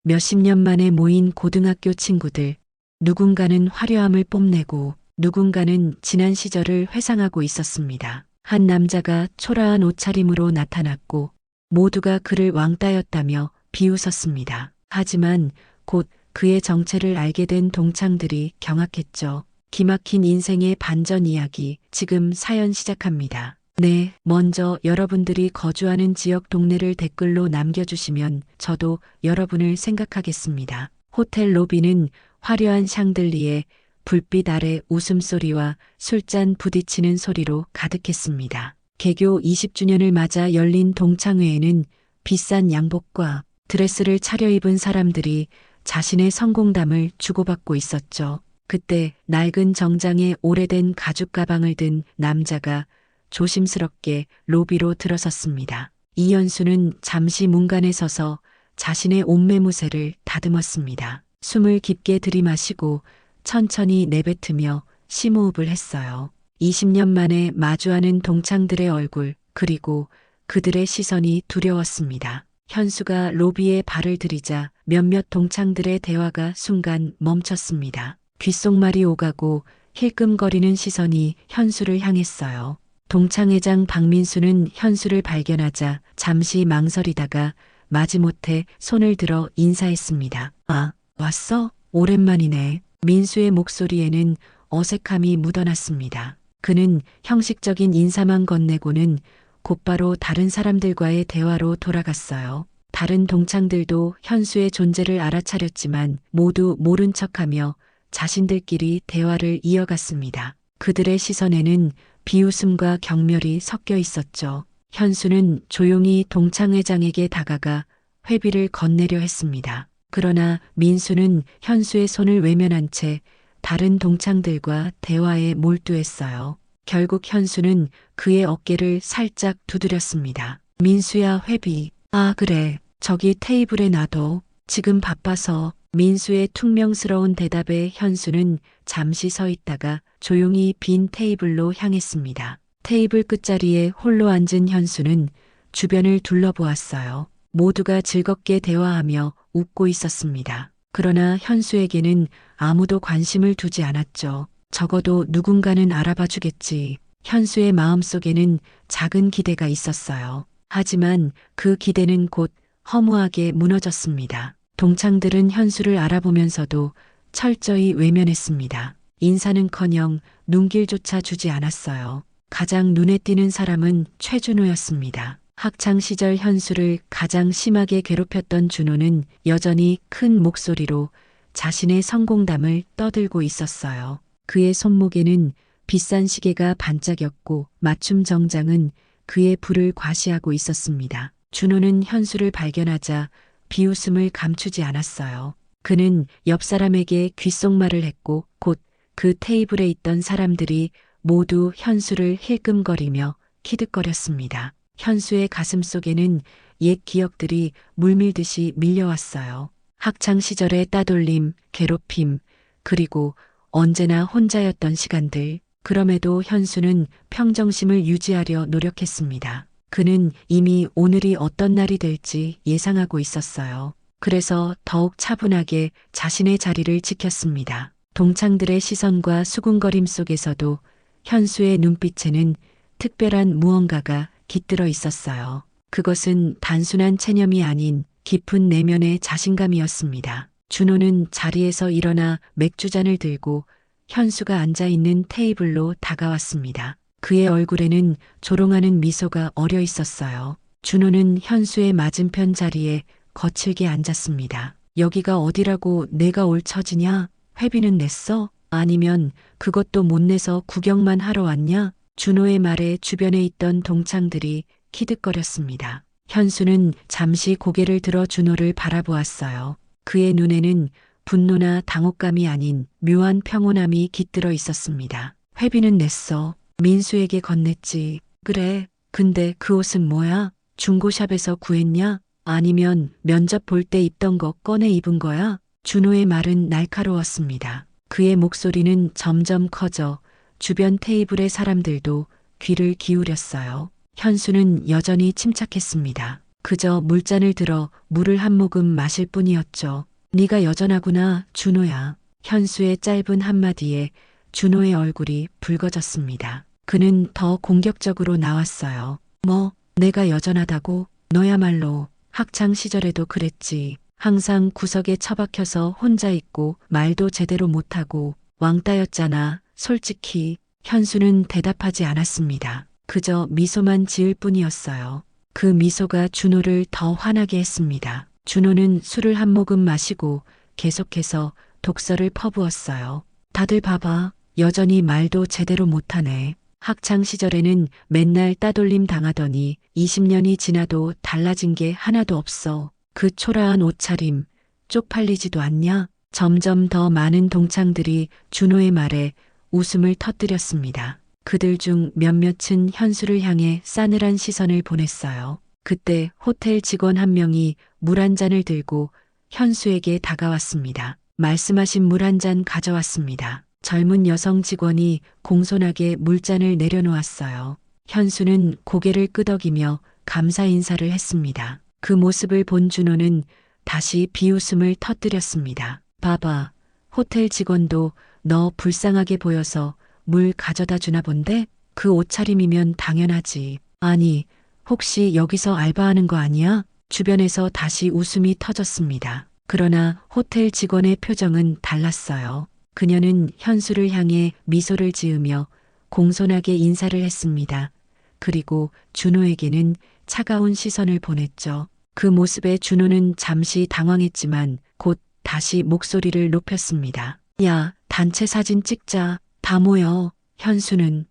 몇십 년 만에 모인 고등학교 친구들. 누군가는 화려함을 뽐내고 누군가는 지난 시절을 회상하고 있었습니다. 한 남자가 초라한 옷차림으로 나타났고 모두가 그를 왕따였다며 비웃었습니다. 하지만 곧 그의 정체를 알게 된 동창들이 경악했죠. 기막힌 인생의 반전 이야기, 지금 사연 시작합니다. 네, 먼저 여러분들이 거주하는 지역 동네를 댓글로 남겨주시면 저도 여러분을 생각하겠습니다. 호텔 로비는 화려한 샹들리에 불빛 아래 웃음소리와 술잔 부딪히는 소리로 가득했습니다. 개교 20주년을 맞아 열린 동창회에는 비싼 양복과 드레스를 차려입은 사람들이 자신의 성공담을 주고받고 있었죠. 그때 낡은 정장에 오래된 가죽 가방을 든 남자가 조심스럽게 로비로 들어섰습니다. 이현수는 잠시 문간에 서서 자신의 옷매무새를 다듬었습니다. 숨을 깊게 들이마시고 천천히 내뱉으며 심호흡을 했어요. 20년 만에 마주하는 동창들의 얼굴, 그리고 그들의 시선이 두려웠습니다. 현수가 로비에 발을 들이자 몇몇 동창들의 대화가 순간 멈췄습니다. 귓속말이 오가고 힐끔거리는 시선이 현수를 향했어요. 동창회장 박민수는 현수를 발견하자 잠시 망설이다가 마지못해 손을 들어 인사했습니다. 아, 왔어? 오랜만이네. 민수의 목소리에는 어색함이 묻어났습니다. 그는 형식적인 인사만 건네고는 곧바로 다른 사람들과의 대화로 돌아갔어요. 다른 동창들도 현수의 존재를 알아차렸지만 모두 모른 척하며 자신들끼리 대화를 이어갔습니다. 그들의 시선에는 비웃음과 경멸이 섞여 있었죠. 현수는 조용히 동창회장에게 다가가 회비를 건네려 했습니다. 그러나 민수는 현수의 손을 외면한 채 다른 동창들과 대화에 몰두했어요. 결국 현수는 그의 어깨를 살짝 두드렸습니다. 민수야, 회비. 아, 그래. 저기 테이블에 놔둬. 지금 바빠서. 민수의 퉁명스러운 대답에 현수는 잠시 서 있다가 조용히 빈 테이블로 향했습니다. 테이블 끝자리에 홀로 앉은 현수는 주변을 둘러보았어요. 모두가 즐겁게 대화하며 웃고 있었습니다. 그러나 현수에게는 아무도 관심을 두지 않았죠. 적어도 누군가는 알아봐 주겠지. 현수의 마음속에는 작은 기대가 있었어요. 하지만 그 기대는 곧 허무하게 무너졌습니다. 동창들은 현수를 알아보면서도 철저히 외면했습니다. 인사는커녕 눈길조차 주지 않았어요. 가장 눈에 띄는 사람은 최준호였습니다. 학창시절 현수를 가장 심하게 괴롭혔던 준호는 여전히 큰 목소리로 자신의 성공담을 떠들고 있었어요. 그의 손목에는 비싼 시계가 반짝였고 맞춤 정장은 그의 부를 과시하고 있었습니다. 준호는 현수를 발견하자 비웃음을 감추지 않았어요. 그는 옆 사람에게 귓속말을 했고 곧 그 테이블에 있던 사람들이 모두 현수를 힐끔거리며 키득거렸습니다. 현수의 가슴 속에는 옛 기억들이 물밀듯이 밀려왔어요. 학창 시절의 따돌림, 괴롭힘, 그리고 언제나 혼자였던 시간들. 그럼에도 현수는 평정심을 유지하려 노력했습니다. 그는 이미 오늘이 어떤 날이 될지 예상하고 있었어요. 그래서 더욱 차분하게 자신의 자리를 지켰습니다. 동창들의 시선과 수군거림 속에서도 현수의 눈빛에는 특별한 무언가가 깃들어 있었어요. 그것은 단순한 체념이 아닌 깊은 내면의 자신감이었습니다. 준호는 자리에서 일어나 맥주잔을 들고 현수가 앉아있는 테이블로 다가왔습니다. 그의 얼굴에는 조롱하는 미소가 어려 있었어요. 준호는 현수의 맞은편 자리에 거칠게 앉았습니다. 여기가 어디라고 내가 올 처지냐? 회비는 냈어? 아니면 그것도 못 내서 구경만 하러 왔냐? 준호의 말에 주변에 있던 동창들이 키득거렸습니다. 현수는 잠시 고개를 들어 준호를 바라보았어요. 그의 눈에는 분노나 당혹감이 아닌 묘한 평온함이 깃들어 있었습니다. 회비는 냈어. 민수에게 건넸지. 그래. 근데 그 옷은 뭐야? 중고샵에서 구했냐? 아니면 면접 볼 때 입던 거 꺼내 입은 거야? 준호의 말은 날카로웠습니다. 그의 목소리는 점점 커져 주변 테이블의 사람들도 귀를 기울였어요. 현수는 여전히 침착했습니다. 그저 물잔을 들어 물을 한 모금 마실 뿐이었죠. 네가 여전하구나, 준호야. 현수의 짧은 한마디에 준호의 얼굴이 붉어졌습니다. 그는 더 공격적으로 나왔어요. 뭐, 내가 여전하다고? 너야말로 학창 시절에도 그랬지. 항상 구석에 처박혀서 혼자 있고 말도 제대로 못하고 왕따였잖아. 솔직히 현수는 대답하지 않았습니다. 그저 미소만 지을 뿐이었어요. 그 미소가 준호를 더 화나게 했습니다. 준호는 술을 한 모금 마시고 계속해서 독서를 퍼부었어요. 다들 봐봐. 여전히 말도 제대로 못하네. 학창 시절에는 맨날 따돌림 당하더니 20년이 지나도 달라진 게 하나도 없어. 그 초라한 옷차림, 쪽팔리지도 않냐? 점점 더 많은 동창들이 준호의 말에 웃음을 터뜨렸습니다. 그들 중 몇몇은 현수를 향해 싸늘한 시선을 보냈어요. 그때 호텔 직원 한 명이 물 한 잔을 들고 현수에게 다가왔습니다. 말씀하신 물 한 잔 가져왔습니다. 젊은 여성 직원이 공손하게 물잔을 내려놓았어요. 현수는 고개를 끄덕이며 감사 인사를 했습니다. 그 모습을 본 준호는 다시 비웃음을 터뜨렸습니다. 봐봐, 호텔 직원도 너 불쌍하게 보여서 물 가져다 주나 본데? 그 옷차림이면 당연하지. 아니, 혹시 여기서 알바하는 거 아니야? 주변에서 다시 웃음이 터졌습니다. 그러나 호텔 직원의 표정은 달랐어요. 그녀는 현수를 향해 미소를 지으며 공손하게 인사를 했습니다. 그리고 준호에게는 차가운 시선을 보냈죠. 그 모습에 준호는 잠시 당황했지만 곧 다시 목소리를 높였습니다. 야, 단체 사진 찍자. 다 모여. 현수는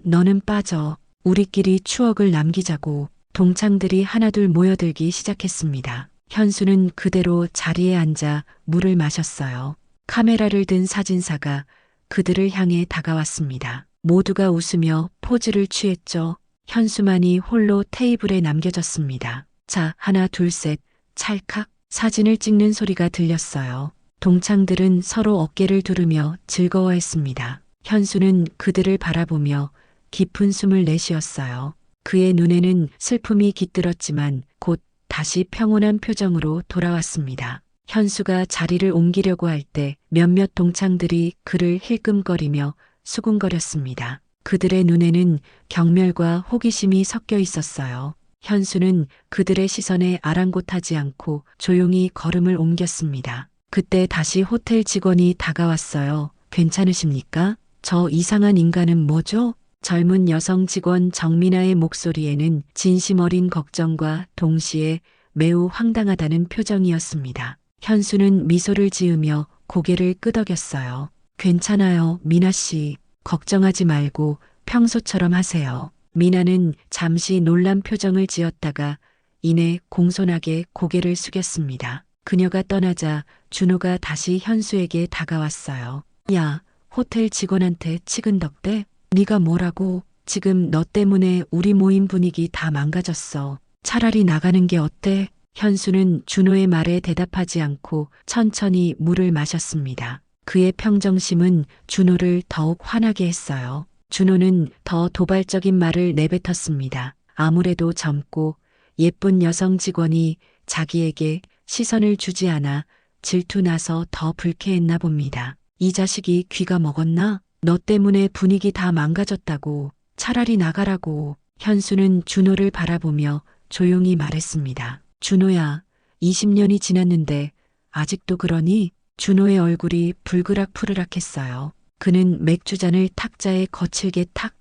너는 빠져. 우리끼리 추억을 남기자고. 동창들이 하나둘 모여들기 시작했습니다. 현수는 그대로 자리에 앉아 물을 마셨어요. 카메라를 든 사진사가 그들을 향해 다가왔습니다. 모두가 웃으며 포즈를 취했죠. 현수만이 홀로 테이블에 남겨졌습니다. 자, 하나, 둘, 셋, 찰칵 사진을 찍는 소리가 들렸어요. 동창들은 서로 어깨를 두르며 즐거워했습니다. 현수는 그들을 바라보며 깊은 숨을 내쉬었어요. 그의 눈에는 슬픔이 깃들었지만 곧 다시 평온한 표정으로 돌아왔습니다. 현수가 자리를 옮기려고 할 때 몇몇 동창들이 그를 힐끔거리며 수군거렸습니다. 그들의 눈에는 경멸과 호기심이 섞여 있었어요. 현수는 그들의 시선에 아랑곳하지 않고 조용히 걸음을 옮겼습니다. 그때 다시 호텔 직원이 다가왔어요. 괜찮으십니까? 저 이상한 인간은 뭐죠? 젊은 여성 직원 정민아의 목소리에는 진심 어린 걱정과 동시에 매우 황당하다는 표정이었습니다. 현수는 미소를 지으며 고개를 끄덕였어요. 괜찮아요, 미나 씨. 걱정하지 말고 평소처럼 하세요. 미나는 잠시 놀란 표정을 지었다가 이내 공손하게 고개를 숙였습니다. 그녀가 떠나자 준호가 다시 현수에게 다가왔어요. 야, 호텔 직원한테 치근덕대? 네가 뭐라고? 지금 너 때문에 우리 모임 분위기 다 망가졌어. 차라리 나가는 게 어때? 현수는 준호의 말에 대답하지 않고 천천히 물을 마셨습니다. 그의 평정심은 준호를 더욱 화나게 했어요. 준호는 더 도발적인 말을 내뱉었습니다. 아무래도 젊고 예쁜 여성 직원이 자기에게 시선을 주지 않아 질투나서 더 불쾌했나 봅니다. 이 자식이 귀가 먹었나? 너 때문에 분위기 다 망가졌다고. 차라리 나가라고. 현수는 준호를 바라보며 조용히 말했습니다. 준호야, 20년이 지났는데 아직도 그러니? 준호의 얼굴이 불그락푸르락했어요. 그는 맥주잔을 탁자에 거칠게 탁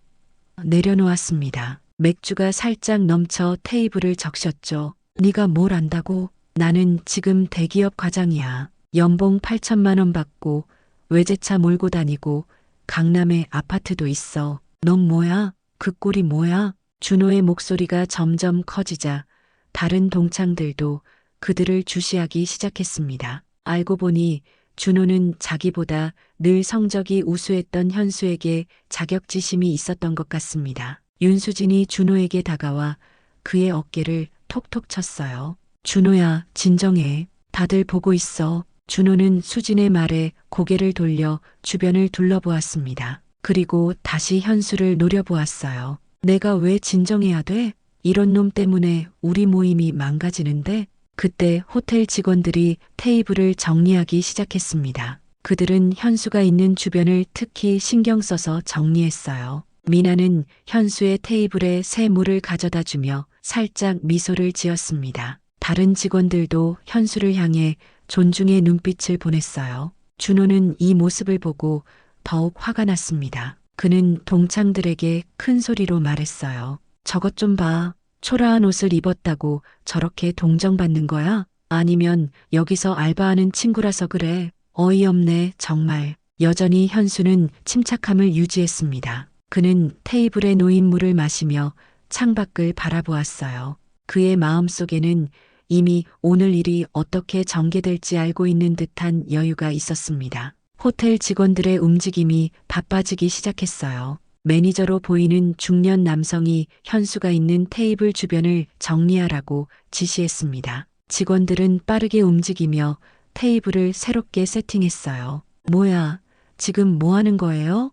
내려놓았습니다. 맥주가 살짝 넘쳐 테이블을 적셨죠. 네가 뭘 안다고? 나는 지금 대기업 과장이야. 연봉 8천만 원 받고 외제차 몰고 다니고 강남에 아파트도 있어. 넌 뭐야? 그 꼴이 뭐야? 준호의 목소리가 점점 커지자 다른 동창들도 그들을 주시하기 시작했습니다. 알고 보니 준호는 자기보다 늘 성적이 우수했던 현수에게 자격지심이 있었던 것 같습니다. 윤수진이 준호에게 다가와 그의 어깨를 톡톡 쳤어요. 준호야, 진정해. 다들 보고 있어. 준호는 수진의 말에 고개를 돌려 주변을 둘러보았습니다. 그리고 다시 현수를 노려보았어요. 내가 왜 진정해야 돼? 이런 놈 때문에 우리 모임이 망가지는데? 그때 호텔 직원들이 테이블을 정리하기 시작했습니다. 그들은 현수가 있는 주변을 특히 신경 써서 정리했어요. 미나는 현수의 테이블에 새 물을 가져다 주며 살짝 미소를 지었습니다. 다른 직원들도 현수를 향해 존중의 눈빛을 보냈어요. 준호는 이 모습을 보고 더욱 화가 났습니다. 그는 동창들에게 큰 소리로 말했어요. 저것 좀 봐. 초라한 옷을 입었다고 저렇게 동정받는 거야? 아니면 여기서 알바하는 친구라서 그래? 어이없네, 정말. 여전히 현수는 침착함을 유지했습니다. 그는 테이블에 놓인 물을 마시며 창밖을 바라보았어요. 그의 마음속에는 이미 오늘 일이 어떻게 전개될지 알고 있는 듯한 여유가 있었습니다. 호텔 직원들의 움직임이 바빠지기 시작했어요. 매니저로 보이는 중년 남성이 현수가 있는 테이블 주변을 정리하라고 지시했습니다. 직원들은 빠르게 움직이며 테이블을 새롭게 세팅했어요. 뭐야, 지금 뭐 하는 거예요?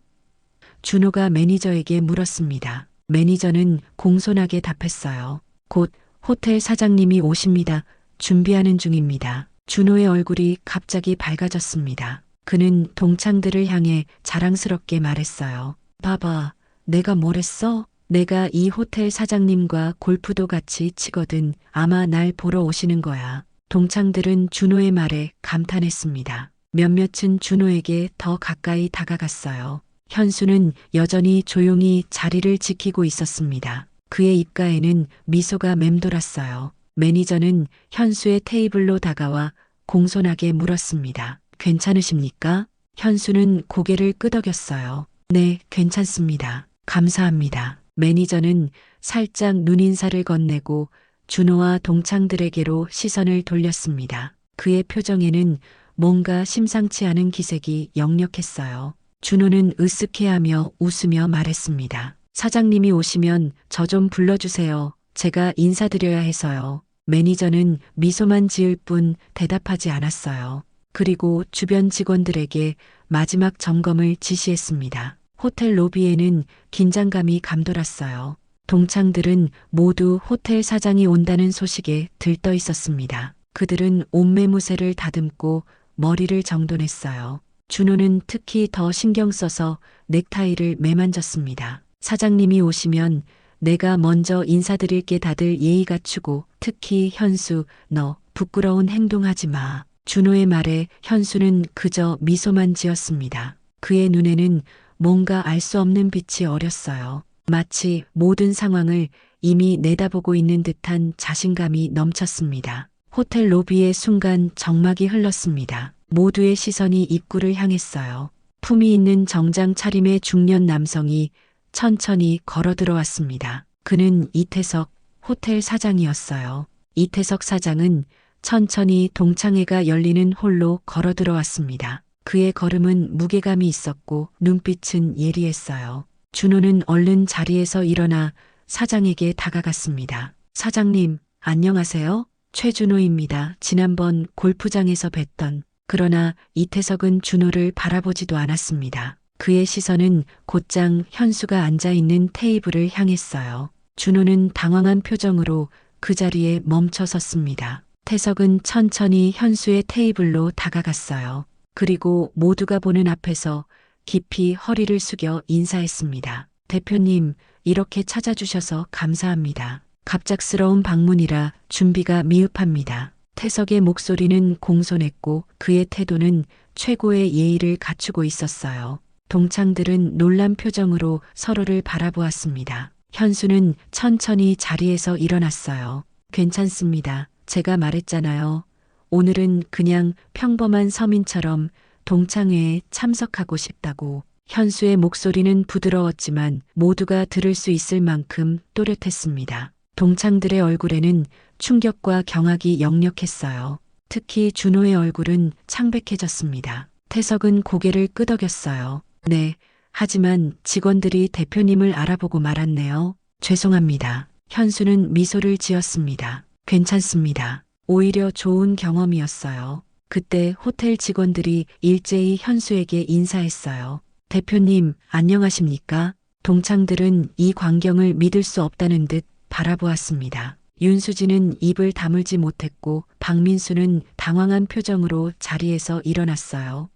준호가 매니저에게 물었습니다. 매니저는 공손하게 답했어요. 곧 호텔 사장님이 오십니다. 준비하는 중입니다. 준호의 얼굴이 갑자기 밝아졌습니다. 그는 동창들을 향해 자랑스럽게 말했어요. 봐봐, 내가 뭘 했어? 내가 이 호텔 사장님과 골프도 같이 치거든. 아마 날 보러 오시는 거야. 동창들은 준호의 말에 감탄했습니다. 몇몇은 준호에게 더 가까이 다가갔어요. 현수는 여전히 조용히 자리를 지키고 있었습니다. 그의 입가에는 미소가 맴돌았어요. 매니저는 현수의 테이블로 다가와 공손하게 물었습니다. 괜찮으십니까? 현수는 고개를 끄덕였어요. 네, 괜찮습니다. 감사합니다. 매니저는 살짝 눈인사를 건네고 준호와 동창들에게로 시선을 돌렸습니다. 그의 표정에는 뭔가 심상치 않은 기색이 역력했어요. 준호는 으쓱해하며 웃으며 말했습니다. 사장님이 오시면 저 좀 불러주세요. 제가 인사드려야 해서요. 매니저는 미소만 지을 뿐 대답하지 않았어요. 그리고 주변 직원들에게 마지막 점검을 지시했습니다. 호텔 로비에는 긴장감이 감돌았어요. 동창들은 모두 호텔 사장이 온다는 소식에 들떠 있었습니다. 그들은 옷매무새를 다듬고 머리를 정돈했어요. 준호는 특히 더 신경 써서 넥타이를 매만졌습니다. 사장님이 오시면 내가 먼저 인사드릴게. 다들 예의 갖추고. 특히 현수, 너 부끄러운 행동하지 마. 준호의 말에 현수는 그저 미소만 지었습니다. 그의 눈에는 뭔가 알 수 없는 빛이 어렸어요. 마치 모든 상황을 이미 내다보고 있는 듯한 자신감이 넘쳤습니다. 호텔 로비의 순간 정막이 흘렀습니다. 모두의 시선이 입구를 향했어요. 품위 있는 정장 차림의 중년 남성이 천천히 걸어 들어왔습니다. 그는 이태석 호텔 사장이었어요. 이태석 사장은 천천히 동창회가 열리는 홀로 걸어 들어왔습니다. 그의 걸음은 무게감이 있었고 눈빛은 예리했어요. 준호는 얼른 자리에서 일어나 사장에게 다가갔습니다. 사장님, 안녕하세요. 최준호입니다. 지난번 골프장에서 뵀던. 그러나 이태석은 준호를 바라보지도 않았습니다. 그의 시선은 곧장 현수가 앉아있는 테이블을 향했어요. 준호는 당황한 표정으로 그 자리에 멈춰 섰습니다. 태석은 천천히 현수의 테이블로 다가갔어요. 그리고 모두가 보는 앞에서 깊이 허리를 숙여 인사했습니다. 대표님, 이렇게 찾아주셔서 감사합니다. 갑작스러운 방문이라 준비가 미흡합니다. 태석의 목소리는 공손했고 그의 태도는 최고의 예의를 갖추고 있었어요. 동창들은 놀란 표정으로 서로를 바라보았습니다. 현수는 천천히 자리에서 일어났어요. 괜찮습니다. 제가 말했잖아요. 오늘은 그냥 평범한 서민처럼 동창회에 참석하고 싶다고. 현수의 목소리는 부드러웠지만 모두가 들을 수 있을 만큼 또렷했습니다. 동창들의 얼굴에는 충격과 경악이 역력했어요. 특히 준호의 얼굴은 창백해졌습니다. 태석은 고개를 끄덕였어요. 네, 하지만 직원들이 대표님을 알아보고 말았네요. 죄송합니다. 현수는 미소를 지었습니다. 괜찮습니다. 오히려 좋은 경험이었어요. 그때 호텔 직원들이 일제히 현수에게 인사했어요. 대표님, 안녕하십니까? 동창들은 이 광경을 믿을 수 없다는 듯 바라보았습니다. 윤수진은 입을 다물지 못했고 박민수는 당황한 표정으로 자리에서 일어났어요.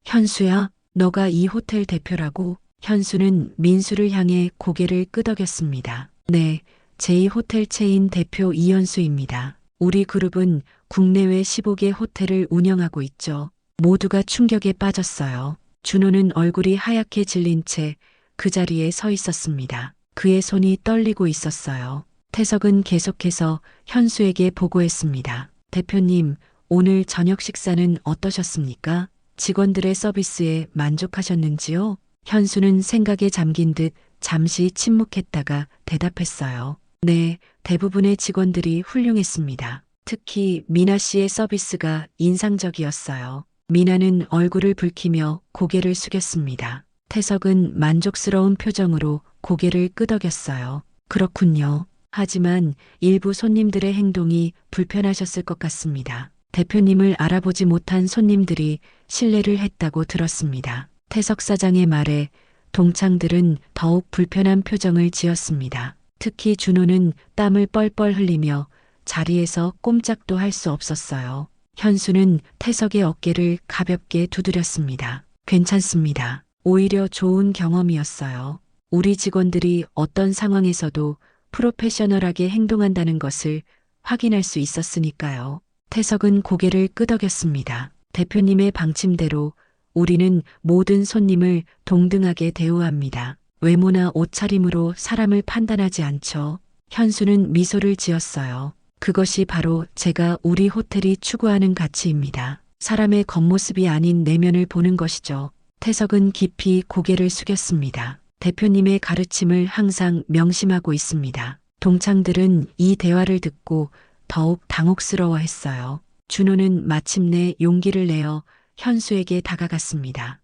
현수야, 너가 이 호텔 대표라고? 현수는 민수를 향해 고개를 끄덕였습니다. 네, 제2호텔 체인 대표 이현수입니다. 우리 그룹은 국내외 15개 호텔을 운영하고 있죠. 모두가 충격에 빠졌어요. 준호는 얼굴이 하얗게 질린 채 그 자리에 서 있었습니다. 그의 손이 떨리고 있었어요. 태석은 계속해서 현수에게 보고했습니다. 대표님, 오늘 저녁 식사는 어떠셨습니까? 직원들의 서비스에 만족하셨는지요? 현수는 생각에 잠긴 듯 잠시 침묵했다가 대답했어요. 네, 대부분의 직원들이 훌륭했습니다. 특히 미나 씨의 서비스가 인상적이었어요. 미나는 얼굴을 붉히며 고개를 숙였습니다. 태석은 만족스러운 표정으로 고개를 끄덕였어요. 그렇군요. 하지만 일부 손님들의 행동이 불편하셨을 것 같습니다. 대표님을 알아보지 못한 손님들이 실례를 했다고 들었습니다. 태석 사장의 말에 동창들은 더욱 불편한 표정을 지었습니다. 특히 준호는 땀을 뻘뻘 흘리며 자리에서 꼼짝도 할 수 없었어요. 현수는 태석의 어깨를 가볍게 두드렸습니다. 괜찮습니다. 오히려 좋은 경험이었어요. 우리 직원들이 어떤 상황에서도 프로페셔널하게 행동한다는 것을 확인할 수 있었으니까요. 태석은 고개를 끄덕였습니다. 대표님의 방침대로 우리는 모든 손님을 동등하게 대우합니다. 외모나 옷차림으로 사람을 판단하지 않죠. 현수는 미소를 지었어요. 그것이 바로 제가 우리 호텔이 추구하는 가치입니다. 사람의 겉모습이 아닌 내면을 보는 것이죠. 태석은 깊이 고개를 숙였습니다. 대표님의 가르침을 항상 명심하고 있습니다. 동창들은 이 대화를 듣고 더욱 당혹스러워했어요. 준호는 마침내 용기를 내어 현수에게 다가갔습니다.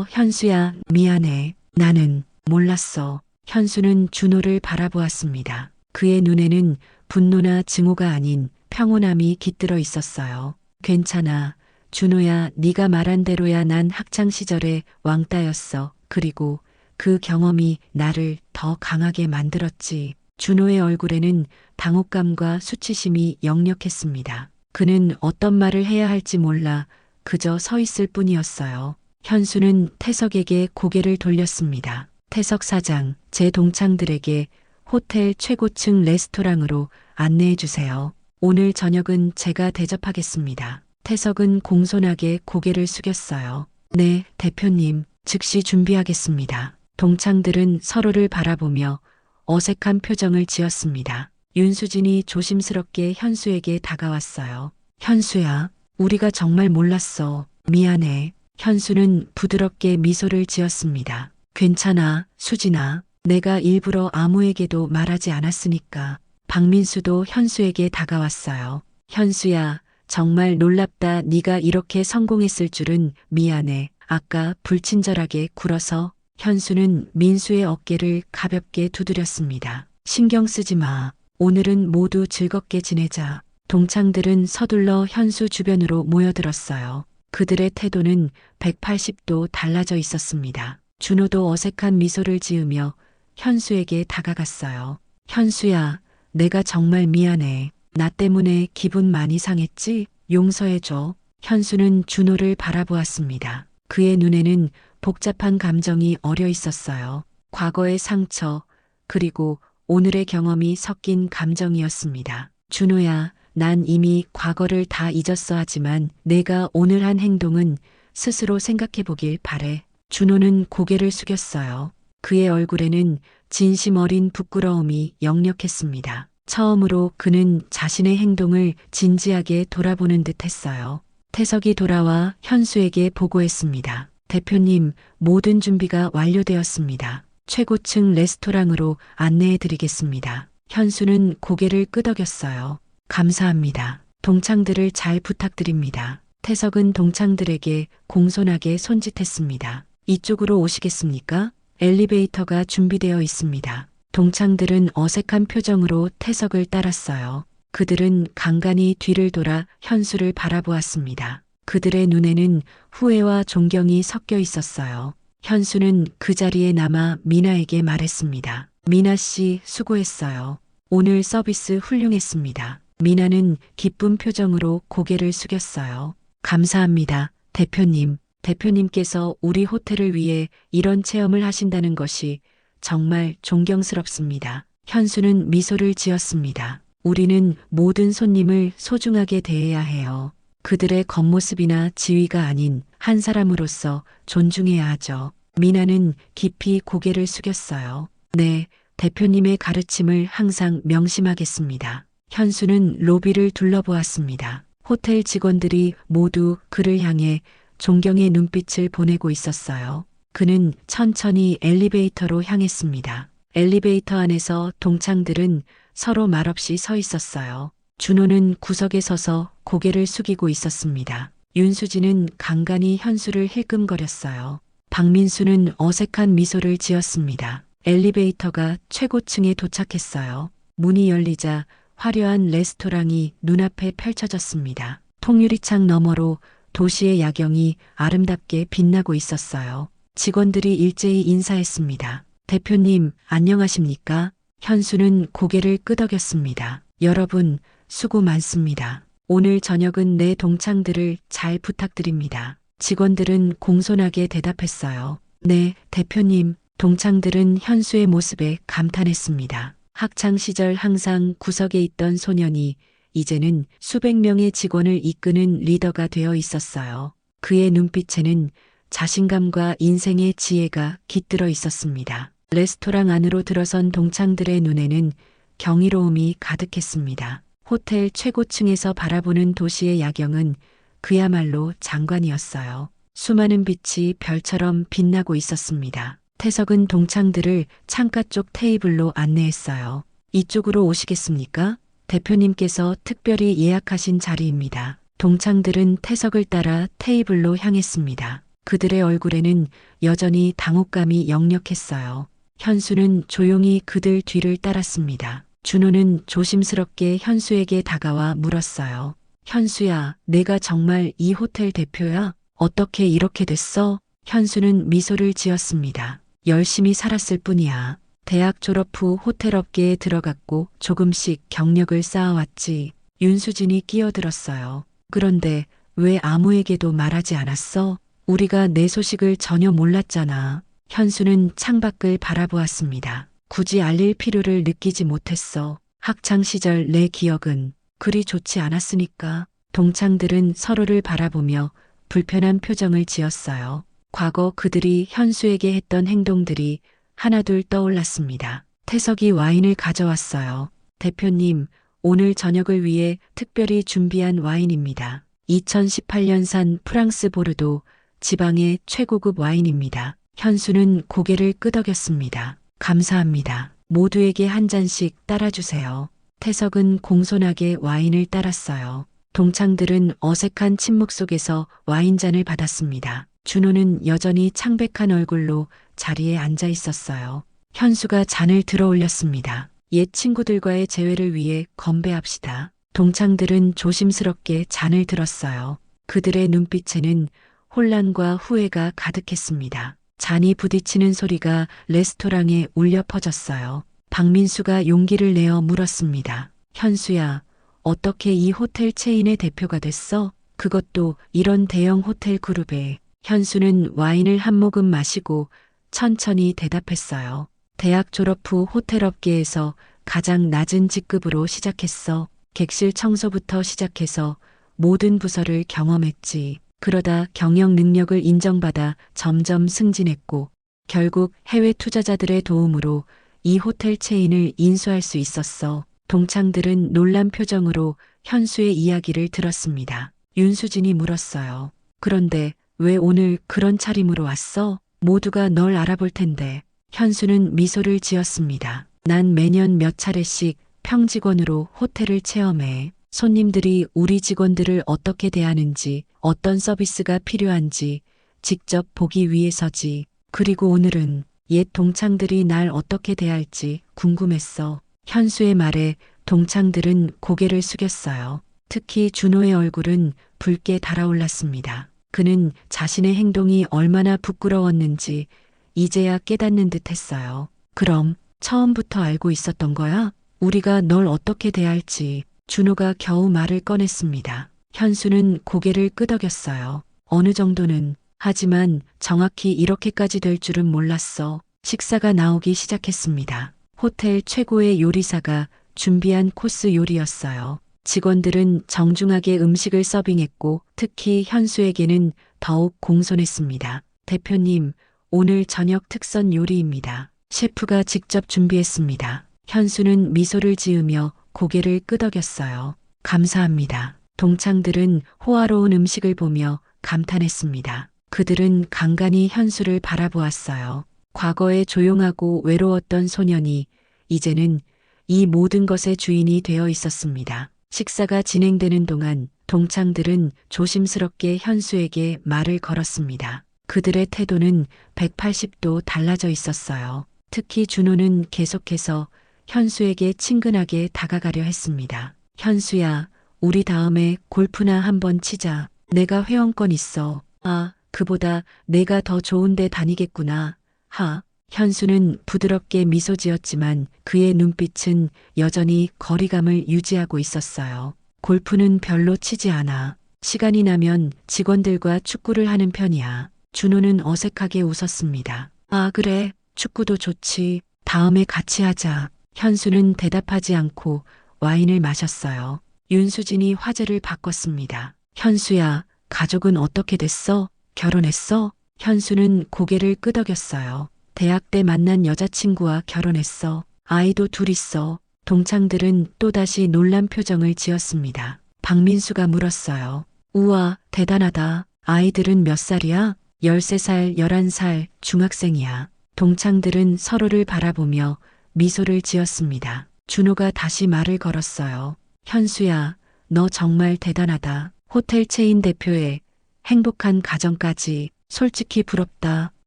현수야, 미안해. 나는 몰랐어. 현수는 준호를 바라보았습니다. 그의 눈에는 분노나 증오가 아닌 평온함이 깃들어 있었어요. 괜찮아. 준호야, 네가 말한 대로야. 난 학창 시절에 왕따였어. 그리고 그 경험이 나를 더 강하게 만들었지. 준호의 얼굴에는 당혹감과 수치심이 역력했습니다. 그는 어떤 말을 해야 할지 몰라 그저 서 있을 뿐이었어요. 현수는 태석에게 고개를 돌렸습니다. 태석 사장, 제 동창들에게 호텔 최고층 레스토랑으로 안내해 주세요. 오늘 저녁은 제가 대접하겠습니다. 태석은 공손하게 고개를 숙였어요. 네, 대표님, 즉시 준비하겠습니다. 동창들은 서로를 바라보며 어색한 표정을 지었습니다. 윤수진이 조심스럽게 현수에게 다가왔어요. 현수야, 우리가 정말 몰랐어. 미안해. 현수는 부드럽게 미소를 지었습니다. 괜찮아, 수진아. 내가 일부러 아무에게도 말하지 않았으니까. 박민수도 현수에게 다가왔어요. 현수야, 정말 놀랍다. 네가 이렇게 성공했을 줄은. 미안해. 아까 불친절하게 굴어서. 현수는 민수의 어깨를 가볍게 두드렸습니다. 신경 쓰지 마. 오늘은 모두 즐겁게 지내자. 동창들은 서둘러 현수 주변으로 모여들었어요. 그들의 태도는 180도 달라져 있었습니다. 준호도 어색한 미소를 지으며 현수에게 다가갔어요. 현수야, 내가 정말 미안해. 나 때문에 기분 많이 상했지? 용서해줘. 현수는 준호를 바라보았습니다. 그의 눈에는 복잡한 감정이 어려 있었어요. 과거의 상처, 그리고 오늘의 경험이 섞인 감정이었습니다. 준호야, 난 이미 과거를 다 잊었어. 하지만 내가 오늘 한 행동은 스스로 생각해 보길 바래. 준호는 고개를 숙였어요. 그의 얼굴에는 진심 어린 부끄러움이 역력했습니다. 처음으로 그는 자신의 행동을 진지하게 돌아보는 듯 했어요. 태석이 돌아와 현수에게 보고했습니다. 대표님, 모든 준비가 완료되었습니다. 최고층 레스토랑으로 안내해 드리겠습니다. 현수는 고개를 끄덕였어요. 감사합니다. 동창들을 잘 부탁드립니다. 태석은 동창들에게 공손하게 손짓했습니다. 이쪽으로 오시겠습니까? 엘리베이터가 준비되어 있습니다. 동창들은 어색한 표정으로 태석을 따랐어요. 그들은 간간히 뒤를 돌아 현수를 바라보았습니다. 그들의 눈에는 후회와 존경이 섞여 있었어요. 현수는 그 자리에 남아 미나에게 말했습니다. 미나 씨, 수고했어요. 오늘 서비스 훌륭했습니다. 미나는 기쁜 표정으로 고개를 숙였어요. 감사합니다, 대표님. 대표님께서 우리 호텔을 위해 이런 체험을 하신다는 것이 정말 존경스럽습니다. 현수는 미소를 지었습니다. 우리는 모든 손님을 소중하게 대해야 해요. 그들의 겉모습이나 지위가 아닌 한 사람으로서 존중해야 하죠. 미나는 깊이 고개를 숙였어요. 네, 대표님의 가르침을 항상 명심하겠습니다. 현수는 로비를 둘러보았습니다. 호텔 직원들이 모두 그를 향해 존경의 눈빛을 보내고 있었어요. 그는 천천히 엘리베이터로 향했습니다. 엘리베이터 안에서 동창들은 서로 말없이 서 있었어요. 준호는 구석에 서서 고개를 숙이고 있었습니다. 윤수진은 간간히 현수를 힐끔거렸어요. 박민수는 어색한 미소를 지었습니다. 엘리베이터가 최고층에 도착했어요. 문이 열리자 화려한 레스토랑이 눈앞에 펼쳐졌습니다. 통유리창 너머로 도시의 야경이 아름답게 빛나고 있었어요. 직원들이 일제히 인사했습니다. 대표님, 안녕하십니까? 현수는 고개를 끄덕였습니다. 여러분, 수고 많습니다. 오늘 저녁은 내 동창들을 잘 부탁드립니다. 직원들은 공손하게 대답했어요. 네, 대표님. 동창들은 현수의 모습에 감탄했습니다. 학창 시절 항상 구석에 있던 소년이 이제는 수백 명의 직원을 이끄는 리더가 되어 있었어요. 그의 눈빛에는 자신감과 인생의 지혜가 깃들어 있었습니다. 레스토랑 안으로 들어선 동창들의 눈에는 경이로움이 가득했습니다. 호텔 최고층에서 바라보는 도시의 야경은 그야말로 장관이었어요. 수많은 빛이 별처럼 빛나고 있었습니다. 태석은 동창들을 창가 쪽 테이블로 안내했어요. 이쪽으로 오시겠습니까? 대표님께서 특별히 예약하신 자리입니다. 동창들은 태석을 따라 테이블로 향했습니다. 그들의 얼굴에는 여전히 당혹감이 역력했어요. 현수는 조용히 그들 뒤를 따랐습니다. 준호는 조심스럽게 현수에게 다가와 물었어요. 현수야, 내가 정말 이 호텔 대표야? 어떻게 이렇게 됐어? 현수는 미소를 지었습니다. 열심히 살았을 뿐이야. 대학 졸업 후 호텔 업계에 들어갔고 조금씩 경력을 쌓아왔지. 윤수진이 끼어들었어요. 그런데 왜 아무에게도 말하지 않았어? 우리가 내 소식을 전혀 몰랐잖아. 현수는 창밖을 바라보았습니다. 굳이 알릴 필요를 느끼지 못했어. 학창 시절 내 기억은 그리 좋지 않았으니까. 동창들은 서로를 바라보며 불편한 표정을 지었어요. 과거 그들이 현수에게 했던 행동들이 하나둘 떠올랐습니다. 태석이 와인을 가져왔어요. 대표님, 오늘 저녁을 위해 특별히 준비한 와인입니다. 2018년산 프랑스 보르도 지방의 최고급 와인입니다. 현수는 고개를 끄덕였습니다. 감사합니다. 모두에게 한 잔씩 따라주세요. 태석은 공손하게 와인을 따랐어요. 동창들은 어색한 침묵 속에서 와인잔을 받았습니다. 준호는 여전히 창백한 얼굴로 자리에 앉아 있었어요. 현수가 잔을 들어 올렸습니다. 옛 친구들과의 재회를 위해 건배합시다. 동창들은 조심스럽게 잔을 들었어요. 그들의 눈빛에는 혼란과 후회가 가득했습니다. 잔이 부딪히는 소리가 레스토랑에 울려 퍼졌어요. 박민수가 용기를 내어 물었습니다. 현수야, 어떻게 이 호텔 체인의 대표가 됐어? 그것도 이런 대형 호텔 그룹에. 현수는 와인을 한 모금 마시고 천천히 대답했어요. 대학 졸업 후 호텔 업계에서 가장 낮은 직급으로 시작했어. 객실 청소부터 시작해서 모든 부서를 경험했지. 그러다 경영 능력을 인정받아 점점 승진했고 결국 해외 투자자들의 도움으로 이 호텔 체인을 인수할 수 있었어. 동창들은 놀란 표정으로 현수의 이야기를 들었습니다. 윤수진이 물었어요. 그런데 왜 오늘 그런 차림으로 왔어? 모두가 널 알아볼 텐데. 현수는 미소를 지었습니다. 난 매년 몇 차례씩 평직원으로 호텔을 체험해. 손님들이 우리 직원들을 어떻게 대하는지, 어떤 서비스가 필요한지 직접 보기 위해서지. 그리고 오늘은 옛 동창들이 날 어떻게 대할지 궁금했어. 현수의 말에 동창들은 고개를 숙였어요. 특히 준호의 얼굴은 붉게 달아올랐습니다. 그는 자신의 행동이 얼마나 부끄러웠는지 이제야 깨닫는 듯 했어요. 그럼 처음부터 알고 있었던 거야? 우리가 널 어떻게 대할지 준호가 겨우 말을 꺼냈습니다. 현수는 고개를 끄덕였어요. 어느 정도는. 하지만 정확히 이렇게까지 될 줄은 몰랐어. 식사가 나오기 시작했습니다. 호텔 최고의 요리사가 준비한 코스 요리였어요. 직원들은 정중하게 음식을 서빙했고 특히 현수에게는 더욱 공손했습니다. 대표님, 오늘 저녁 특선 요리입니다. 셰프가 직접 준비했습니다. 현수는 미소를 지으며 고개를 끄덕였어요. 감사합니다. 동창들은 호화로운 음식을 보며 감탄했습니다. 그들은 간간히 현수를 바라보았어요. 과거에 조용하고 외로웠던 소년이 이제는 이 모든 것의 주인이 되어 있었습니다. 식사가 진행되는 동안 동창들은 조심스럽게 현수에게 말을 걸었습니다. 그들의 태도는 180도 달라져 있었어요. 특히 준호는 계속해서 현수에게 친근하게 다가가려 했습니다. 현수야, 우리 다음에 골프나 한번 치자. 내가 회원권 있어. 아, 그보다 내가 더 좋은 데 다니겠구나. 하. 현수는 부드럽게 미소 지었지만 그의 눈빛은 여전히 거리감을 유지하고 있었어요. 골프는 별로 치지 않아. 시간이 나면 직원들과 축구를 하는 편이야. 준호는 어색하게 웃었습니다. 아, 그래. 축구도 좋지. 다음에 같이 하자. 현수는 대답하지 않고 와인을 마셨어요. 윤수진이 화제를 바꿨습니다. 현수야, 가족은 어떻게 됐어? 결혼했어? 현수는 고개를 끄덕였어요. 대학 때 만난 여자친구와 결혼했어. 아이도 둘 있어. 동창들은 또다시 놀란 표정을 지었습니다. 박민수가 물었어요. 우와, 대단하다. 아이들은 몇 살이야? 13살, 11살, 중학생이야. 동창들은 서로를 바라보며 미소를 지었습니다. 준호가 다시 말을 걸었어요. 현수야, 너 정말 대단하다. 호텔 체인 대표에 행복한 가정까지. 솔직히 부럽다.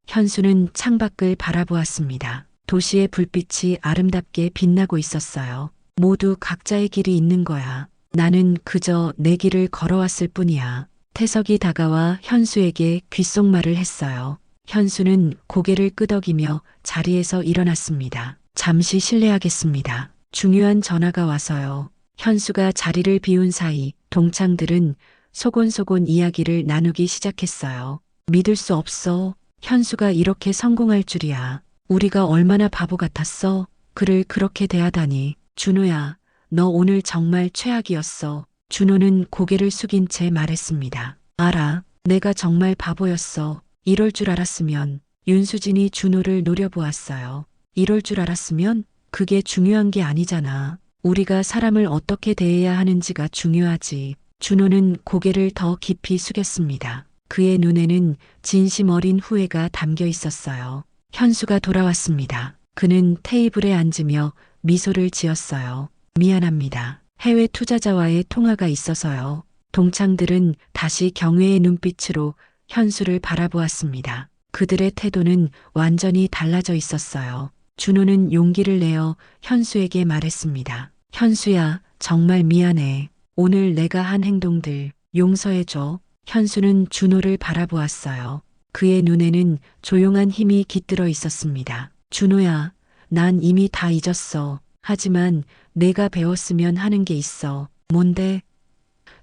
현수는 창밖을 바라보았습니다. 도시의 불빛이 아름답게 빛나고 있었어요. 모두 각자의 길이 있는 거야. 나는 그저 내 길을 걸어왔을 뿐이야. 태석이 다가와 현수에게 귓속말을 했어요. 현수는 고개를 끄덕이며 자리에서 일어났습니다. 잠시 실례하겠습니다. 중요한 전화가 와서요. 현수가 자리를 비운 사이 동창들은 소곤소곤 이야기를 나누기 시작했어요. 믿을 수 없어. 현수가 이렇게 성공할 줄이야. 우리가 얼마나 바보 같았어. 그를 그렇게 대하다니. 준호야, 너 오늘 정말 최악이었어. 준호는 고개를 숙인 채 말했습니다. 알아. 내가 정말 바보였어. 이럴 줄 알았으면. 윤수진이 준호를 노려보았어요. 이럴 줄 알았으면? 그게 중요한 게 아니잖아. 우리가 사람을 어떻게 대해야 하는지가 중요하지. 준호는 고개를 더 깊이 숙였습니다. 그의 눈에는 진심 어린 후회가 담겨 있었어요. 현수가 돌아왔습니다. 그는 테이블에 앉으며 미소를 지었어요. 미안합니다. 해외 투자자와의 통화가 있어서요. 동창들은 다시 경외의 눈빛으로 현수를 바라보았습니다. 그들의 태도는 완전히 달라져 있었어요. 준호는 용기를 내어 현수에게 말했습니다. 현수야, 정말 미안해. 오늘 내가 한 행동들 용서해줘. 현수는 준호를 바라보았어요. 그의 눈에는 조용한 힘이 깃들어 있었습니다. 준호야, 난 이미 다 잊었어. 하지만 내가 배웠으면 하는 게 있어. 뭔데?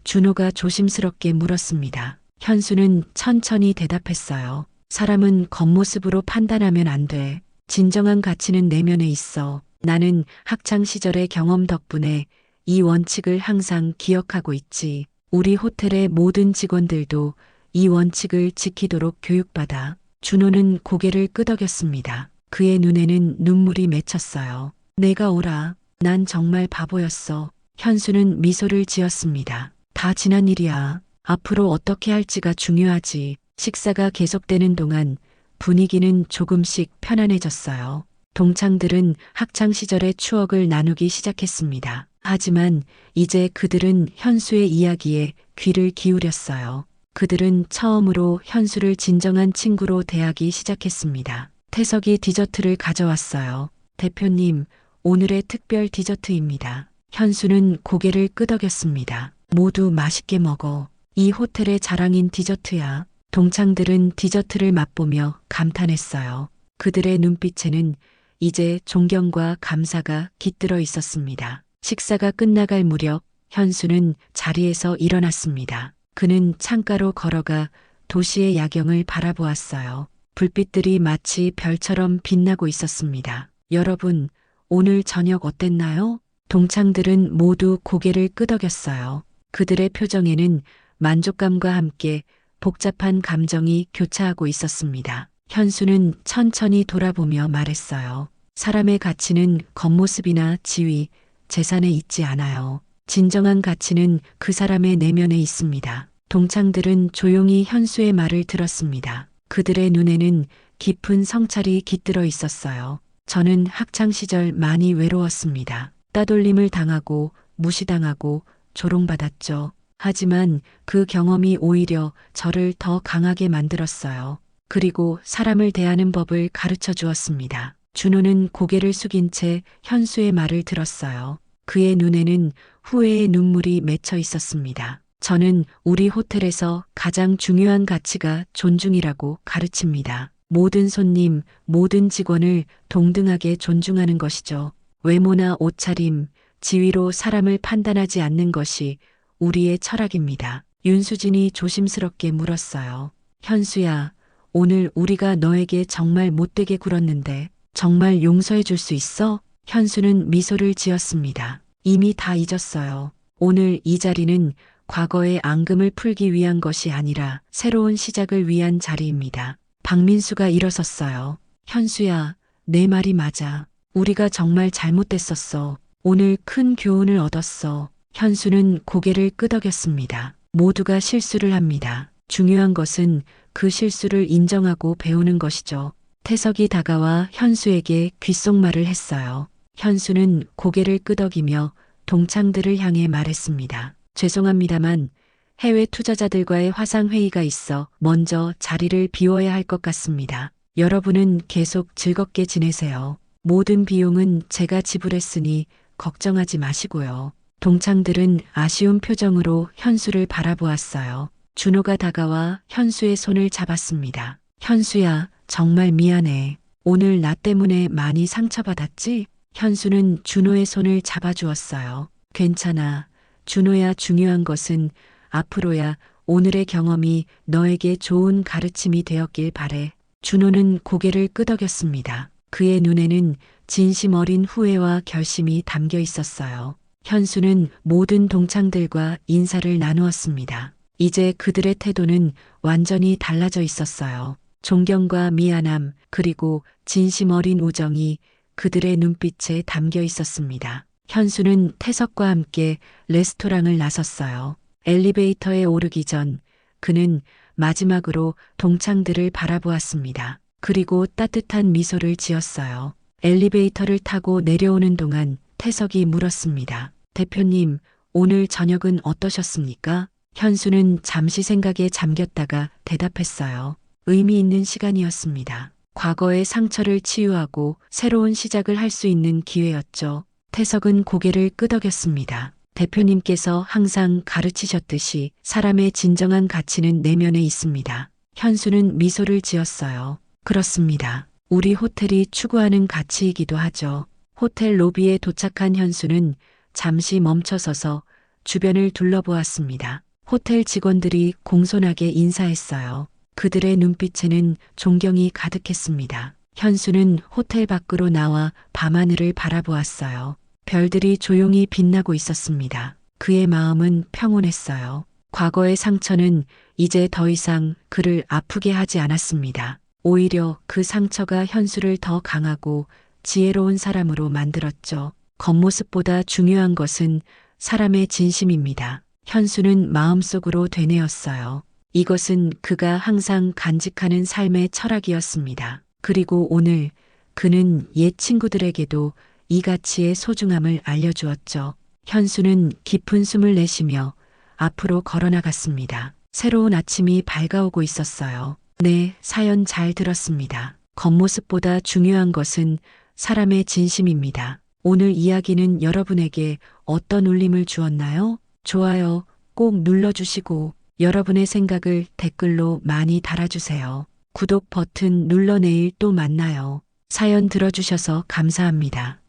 준호가 조심스럽게 물었습니다. 현수는 천천히 대답했어요. 사람은 겉모습으로 판단하면 안 돼. 진정한 가치는 내면에 있어. 나는 학창 시절의 경험 덕분에 이 원칙을 항상 기억하고 있지. 우리 호텔의 모든 직원들도 이 원칙을 지키도록 교육받아. 준호는 고개를 끄덕였습니다. 그의 눈에는 눈물이 맺혔어요. 내가 오라. 난 정말 바보였어. 현수는 미소를 지었습니다. 다 지난 일이야. 앞으로 어떻게 할지가 중요하지. 식사가 계속되는 동안 분위기는 조금씩 편안해졌어요. 동창들은 학창 시절의 추억을 나누기 시작했습니다. 하지만 이제 그들은 현수의 이야기에 귀를 기울였어요. 그들은 처음으로 현수를 진정한 친구로 대하기 시작했습니다. 태석이 디저트를 가져왔어요. 대표님, 오늘의 특별 디저트입니다. 현수는 고개를 끄덕였습니다. 모두 맛있게 먹어. 이 호텔의 자랑인 디저트야. 동창들은 디저트를 맛보며 감탄했어요. 그들의 눈빛에는 이제 존경과 감사가 깃들어 있었습니다. 식사가 끝나갈 무렵 현수는 자리에서 일어났습니다. 그는 창가로 걸어가 도시의 야경을 바라보았어요. 불빛들이 마치 별처럼 빛나고 있었습니다. 여러분, 오늘 저녁 어땠나요? 동창들은 모두 고개를 끄덕였어요. 그들의 표정에는 만족감과 함께 복잡한 감정이 교차하고 있었습니다. 현수는 천천히 돌아보며 말했어요. 사람의 가치는 겉모습이나 지위, 재산에 있지 않아요. 진정한 가치는 그 사람의 내면에 있습니다. 동창들은 조용히 현수의 말을 들었습니다. 그들의 눈에는 깊은 성찰이 깃들어 있었어요. 저는 학창시절 많이 외로웠습니다. 따돌림을 당하고 무시당하고 조롱받았죠. 하지만 그 경험이 오히려 저를 더 강하게 만들었어요. 그리고 사람을 대하는 법을 가르쳐 주었습니다. 준호는 고개를 숙인 채 현수의 말을 들었어요. 그의 눈에는 후회의 눈물이 맺혀 있었습니다. 저는 우리 호텔에서 가장 중요한 가치가 존중이라고 가르칩니다. 모든 손님, 모든 직원을 동등하게 존중하는 것이죠. 외모나 옷차림, 지위로 사람을 판단하지 않는 것이 우리의 철학입니다. 윤수진이 조심스럽게 물었어요. 현수야, 오늘 우리가 너에게 정말 못되게 굴었는데 정말 용서해 줄 수 있어? 현수는 미소를 지었습니다. 이미 다 잊었어요. 오늘 이 자리는 과거의 앙금을 풀기 위한 것이 아니라 새로운 시작을 위한 자리입니다. 박민수가 일어섰어요. 현수야, 내 말이 맞아. 우리가 정말 잘못됐었어. 오늘 큰 교훈을 얻었어. 현수는 고개를 끄덕였습니다. 모두가 실수를 합니다. 중요한 것은 그 실수를 인정하고 배우는 것이죠. 태석이 다가와 현수에게 귓속말을 했어요. 현수는 고개를 끄덕이며 동창들을 향해 말했습니다. 죄송합니다만 해외 투자자들과의 화상회의가 있어 먼저 자리를 비워야 할 것 같습니다. 여러분은 계속 즐겁게 지내세요. 모든 비용은 제가 지불했으니 걱정하지 마시고요. 동창들은 아쉬운 표정으로 현수를 바라보았어요. 준호가 다가와 현수의 손을 잡았습니다. 현수야, 정말 미안해. 오늘 나 때문에 많이 상처받았지? 현수는 준호의 손을 잡아주었어요. 괜찮아. 준호야, 중요한 것은 앞으로야 오늘의 경험이 너에게 좋은 가르침이 되었길 바래. 준호는 고개를 끄덕였습니다. 그의 눈에는 진심 어린 후회와 결심이 담겨 있었어요. 현수는 모든 동창들과 인사를 나누었습니다. 이제 그들의 태도는 완전히 달라져 있었어요. 존경과 미안함, 그리고 진심 어린 우정이 그들의 눈빛에 담겨 있었습니다. 현수는 태석과 함께 레스토랑을 나섰어요. 엘리베이터에 오르기 전 그는 마지막으로 동창들을 바라보았습니다. 그리고 따뜻한 미소를 지었어요. 엘리베이터를 타고 내려오는 동안 태석이 물었습니다. 대표님, 오늘 저녁은 어떠셨습니까? 현수는 잠시 생각에 잠겼다가 대답했어요. 의미 있는 시간이었습니다. 과거의 상처를 치유하고 새로운 시작을 할 수 있는 기회였죠. 태석은 고개를 끄덕였습니다. 대표님께서 항상 가르치셨듯이 사람의 진정한 가치는 내면에 있습니다. 현수는 미소를 지었어요. 그렇습니다. 우리 호텔이 추구하는 가치이기도 하죠. 호텔 로비에 도착한 현수는 잠시 멈춰서서 주변을 둘러보았습니다. 호텔 직원들이 공손하게 인사했어요. 그들의 눈빛에는 존경이 가득했습니다. 현수는 호텔 밖으로 나와 밤하늘을 바라보았어요. 별들이 조용히 빛나고 있었습니다. 그의 마음은 평온했어요. 과거의 상처는 이제 더 이상 그를 아프게 하지 않았습니다. 오히려 그 상처가 현수를 더 강하고 지혜로운 사람으로 만들었죠. 겉모습보다 중요한 것은 사람의 진심입니다. 현수는 마음속으로 되뇌었어요. 이것은 그가 항상 간직하는 삶의 철학이었습니다. 그리고 오늘 그는 옛 친구들에게도 이 가치의 소중함을 알려주었죠. 현수는 깊은 숨을 내쉬며 앞으로 걸어나갔습니다. 새로운 아침이 밝아오고 있었어요. 네, 사연 잘 들었습니다. 겉모습보다 중요한 것은 사람의 진심입니다. 오늘 이야기는 여러분에게 어떤 울림을 주었나요? 좋아요 꼭 눌러주시고 여러분의 생각을 댓글로 많이 달아주세요. 구독 버튼 눌러 내일 또 만나요. 사연 들어주셔서 감사합니다.